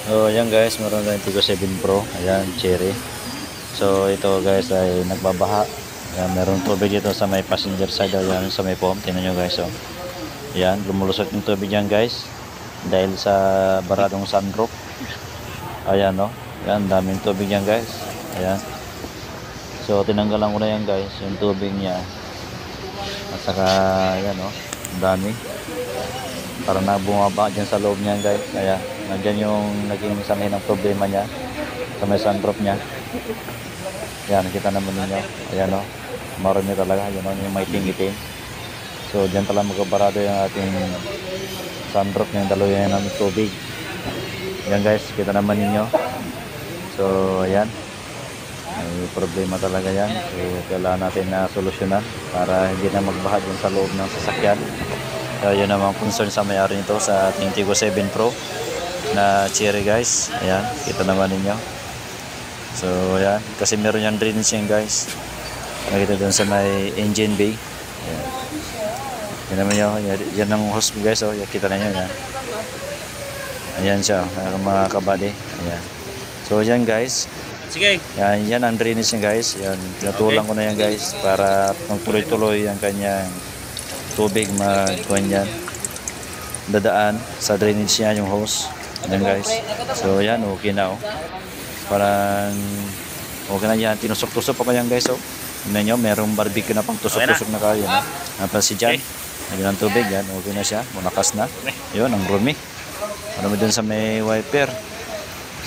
So ayan guys, meron tayong Tigo 7 Pro. Ayan, cherry. So ito guys ay nagbabaha. Ayan, meron tubig dito sa may passenger side. Ayan, sa may pump. Tingnan nyo guys. Oh. Ayan, lumulusot yung tubig dyan guys. Dahil sa baradong sunroof. Ayan no. Ayan, daming tubig dyan guys. Ayan. So tinanggalan ko na yan guys. Yung tubig niya. At saka ayan no. Ang dami. Parang bumaba dyan sa loob niyan guys. Kaya nandyan yung naging sanay ng problema niya sa may sunroof niya. Yan, nakita naman ninyo. Ayan o, marami talaga. Yan o, yung may tingitin. So dyan talaga magkabarado yung ating sunroof niya. Dalawa yan ng tubig. Yan guys, kita naman ninyo. So ayan, may problema talaga yan. So kailangan natin na solusyonan para hindi na magbaha dyan sa loob ng sasakyan. Yun naman concern sa may-ari nito sa ating Tigo 7 Pro na cherry guys. Ayan, kita naman ninyo. So ayan, kasi meron yan drainage yan guys. Nakita doon sa may engine bay. Ayan. Yan naman yun. Yan ang hose guys. Oh. Kita na nyo yan. Ayan siya, mga kabady. Ayan. So ayan guys. Sige. Yan ang drainage niya guys. Yan, pinatulang ko na yan guys para magtuloy-tuloy ang kanyang tubig yan dadaan sa drainage niya yung hose. Yan guys. So yan, okay na oh. Parang okay na yan. Tinusok-tusok pa yan guys oh. Tignan nyo, merong barbecue na pang tusok-tusok na kayo. Napal si Jan. Nagyan ng tubig yan. Okay na siya. Munakas na. Yun, ang rumi. Ano mo dun sa may wiper.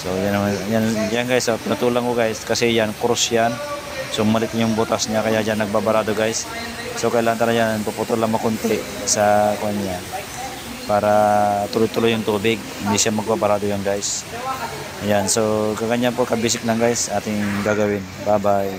So yan guys oh. Pinatulang ko guys kasi yan, cross yan. So malit yung butas niya kaya dyan nagbabarado guys. So kailangan talaga yan, puputol lang makunti sa kanya para tuloy-tuloy yung tubig. Hindi siya magbabarado yan guys. Ayan, so kaganyan po kabisik lang guys ating gagawin. Bye bye.